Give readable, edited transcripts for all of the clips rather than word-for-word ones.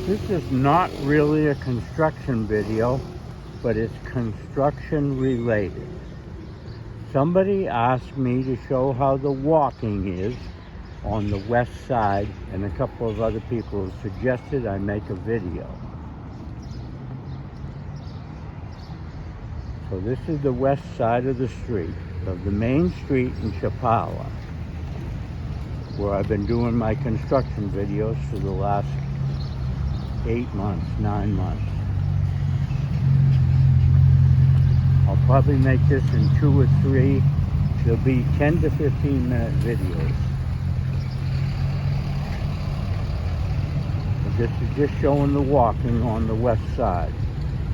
This is not really a construction video, but it's construction related. Somebody asked me to show how the walking is on the west side, and a couple of other people suggested I make a video. So this is the west side of the street, of the main street in Chapala, where I've been doing my construction videos for the last 8 months, 9 months. I'll probably make this in 2 or 3. There'll be 10 to 15 minute videos. But this is just showing the walking on the west side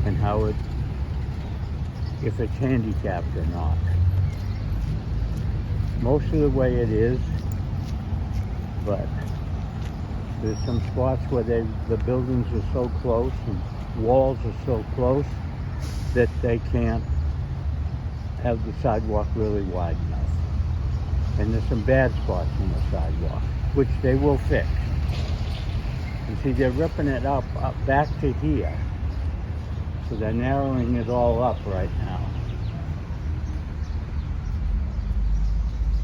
and how it, if it's handicapped or not. Most of the way it is, but there's some spots where the buildings are so close and walls are so close that they can't have the sidewalk really wide enough. And there's some bad spots in the sidewalk, which they will fix. You see, they're ripping it up back to here. So they're narrowing it all up right now.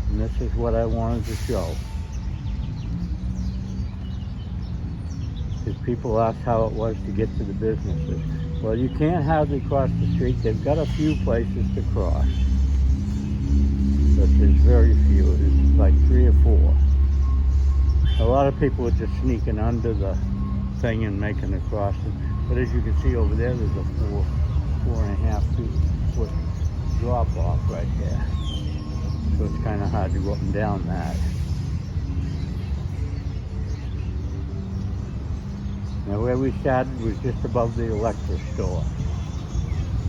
And this is what I wanted to show. Because people ask how it was to get to the businesses. Well, you can't hardly cross the street. They've got a few places to cross. But there's very few. There's like 3 or 4. A lot of people are just sneaking under the thing and making a crossing. But as you can see over there, there's a 4.5 foot drop off right there. So it's kind of hard to go up and down that. Now where we started was just above the electric store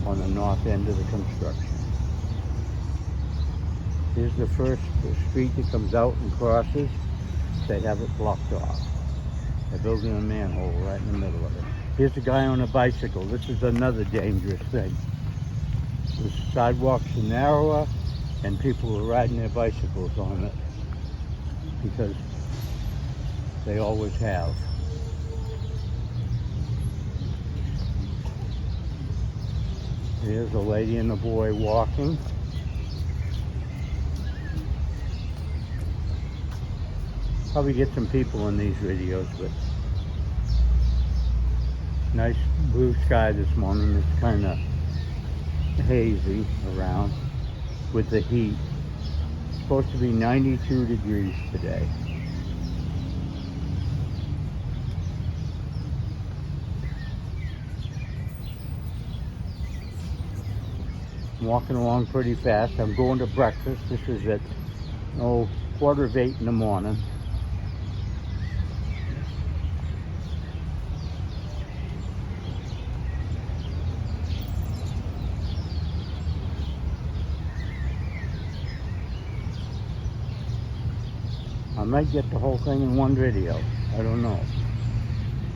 on the north end of the construction. Here's the first street that comes out and crosses. They have it blocked off. They're building a manhole right in the middle of it. Here's a guy on a bicycle. This is another dangerous thing. The sidewalks are narrower and people are riding their bicycles on it because they always have. Here's a lady and a boy walking. Probably get some people in these videos, but nice blue sky this morning. It's kind of hazy around with the heat. It's supposed to be 92 degrees today. I'm walking along pretty fast. I'm going to breakfast. This is at 7:45 in the morning. I might get the whole thing in one video. I don't know.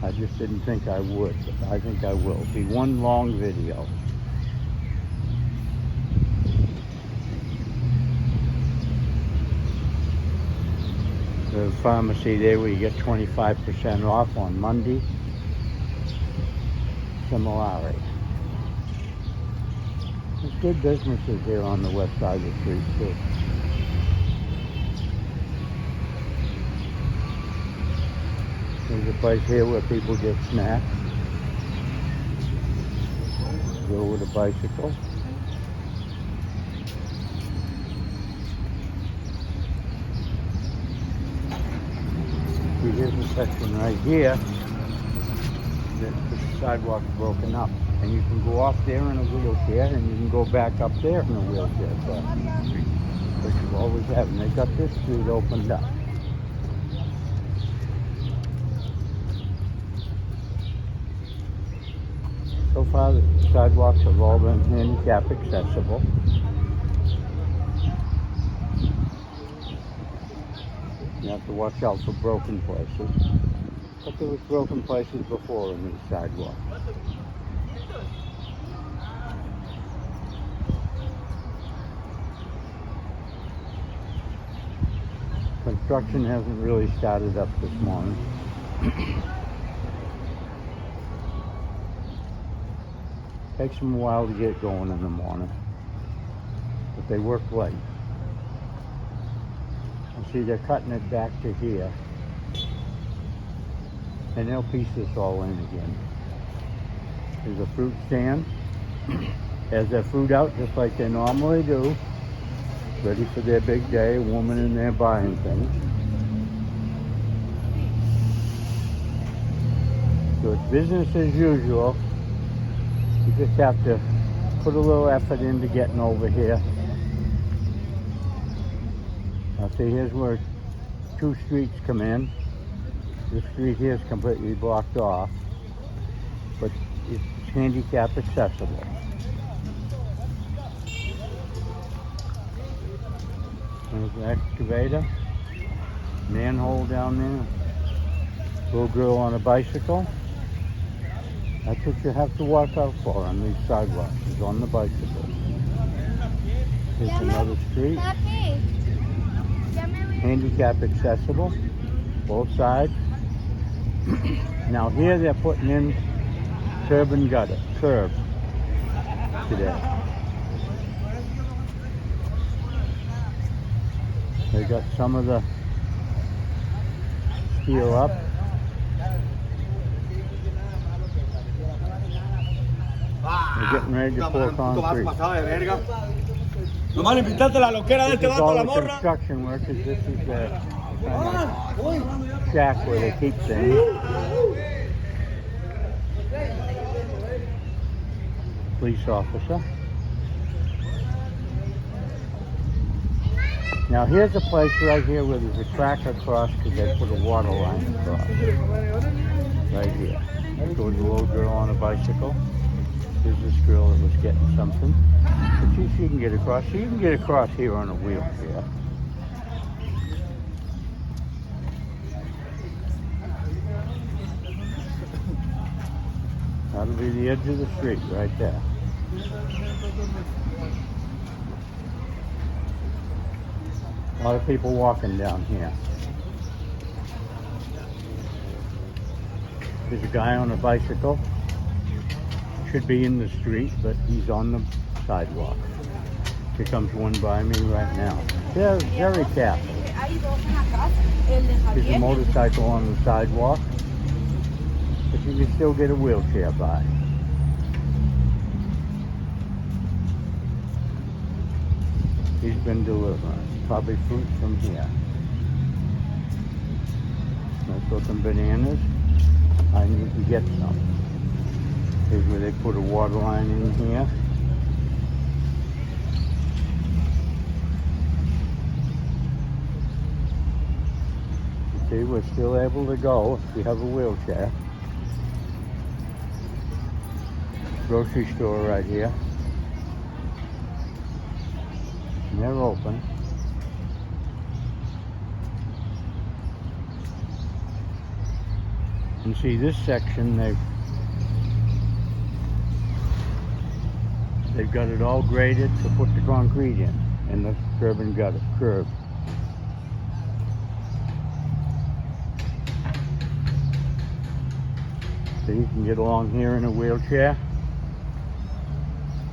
I just didn't think I would, but I think I will. It'll be one long video. The pharmacy there where you get 25% off on Monday. Similarity. There's good businesses here on the west side of the street too. There's a place here where people get snacks. Go with a bicycle. Here's a section right here that the sidewalk's broken up. And you can go off there in a wheelchair and you can go back up there in a wheelchair across the street. Which you always have. And they got this street opened up. So far the sidewalks have all been handicap accessible. You have to watch out for broken places. But there was broken places before in these sidewalks. Construction hasn't really started up this morning. Takes them a while to get going in the morning, but they work late. You see, they're cutting it back to here, and they'll piece this all in again. There's a fruit stand. Has their fruit out just like they normally do, ready for their big day. A woman in there buying things. So it's business as usual. You just have to put a little effort into getting over here. Now see, here's where 2 streets come in. This street here is completely blocked off, but it's handicap accessible. There's the excavator, manhole down there, little girl on a bicycle. That's what you have to watch out for on these sidewalks, is on the bicycle. Here's another street. Handicap accessible, both sides. Now here they're putting in curb and gutter, curb today. They got some of the steel up. They're getting ready to pour concrete. This is all the construction workers. This is the shack where they keep things. Police officer. Now here's a place right here where there's a track across because they put a water line across. Right here. There goes a little girl on a bicycle. Here's this girl that was getting something. But she can get across. She can get across here on a wheelchair. That'll be the edge of the street right there. A lot of people walking down here. There's a guy on a bicycle. Should be in the street, but he's on the sidewalk. Here comes one by me right now. They're very careful. There's a motorcycle on the sidewalk, but you can still get a wheelchair by. He's been delivering. Probably fruit from here. Let's go some bananas. I need to get some. Here's where they put a water line in here. You see, we're still able to go if you have a wheelchair. Grocery store right here. And they're open. You see this section, they've got it all graded to put the concrete in, and the curb and gutter, curb. So you can get along here in a wheelchair.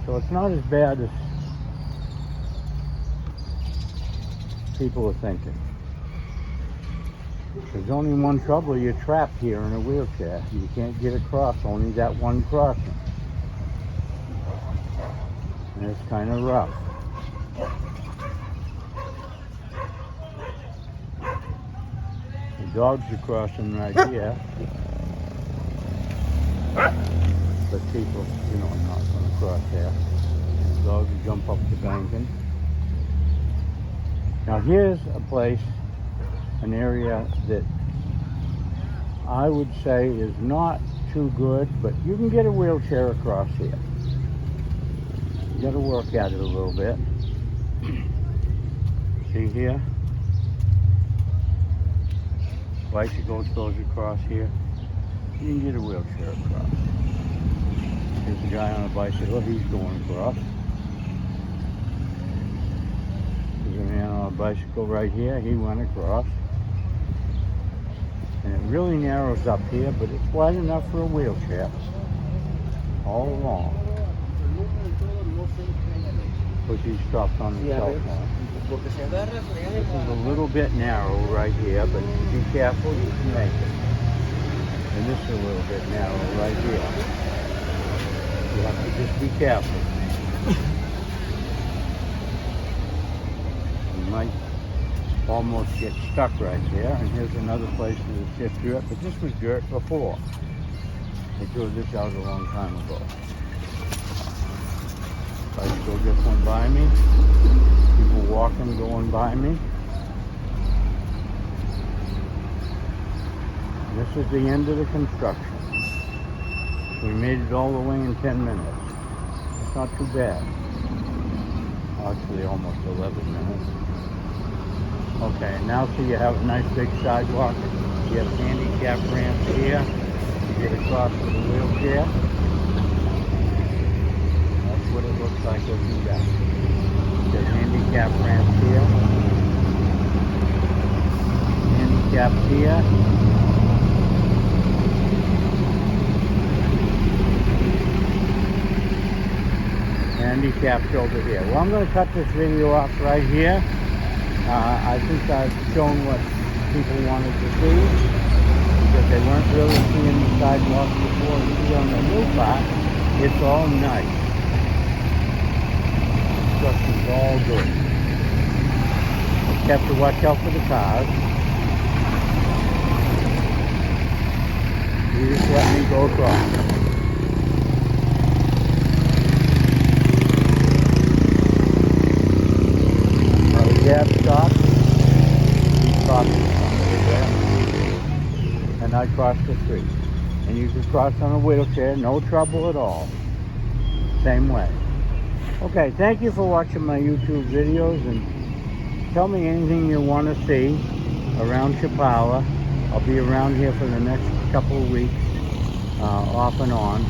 So it's not as bad as people are thinking. There's only one trouble, you're trapped here in a wheelchair. You can't get across, only that one crossing. And it's kind of rough. The dogs are crossing right here. But people, are not going to cross there. The dogs jump up the banking. Now here's a place, an area that I would say is not too good, but you can get a wheelchair across here. You got to work at it a little bit. See here? Bicycle goes across here. You can get a wheelchair across. There's a guy on a bicycle, he's going across. There's a man on a bicycle right here, he went across. And it really narrows up here, but it's wide enough for a wheelchair all along. because he stopped on his Yeah, cell babe. phone. Porque se agarra, This is a little bit narrow right here, but be careful, you can make it. And this is a little bit narrow right here. You have to just be careful. You might almost get stuck right there. And here's another place that it's just dirt, but this was dirt before. They threw this out a long time ago. Bicycle just went by me. People walking, going by me. This is the end of the construction. We made it all the way in 10 minutes. It's not too bad. Actually, almost 11 minutes. Okay, now so you have a nice big sidewalk. You have handicap ramps here. You get across with a wheelchair. That's what it looks like looking back. There's handicap ramps here. Handicapped here. Handicapped over here. Well, I'm going to cut this video off right here. I think I've shown what people wanted to see, because they weren't really seeing the sidewalks before. You see on the new part, it's all nice. Construction's all good. Just have to watch out for the cars. You just let me go across. Dad stopped, he crossed there, and I crossed the street. And you can cross on a wheelchair, no trouble at all. Same way. Okay, thank you for watching my YouTube videos, and tell me anything you want to see around Chapala. I'll be around here for the next couple of weeks, off and on.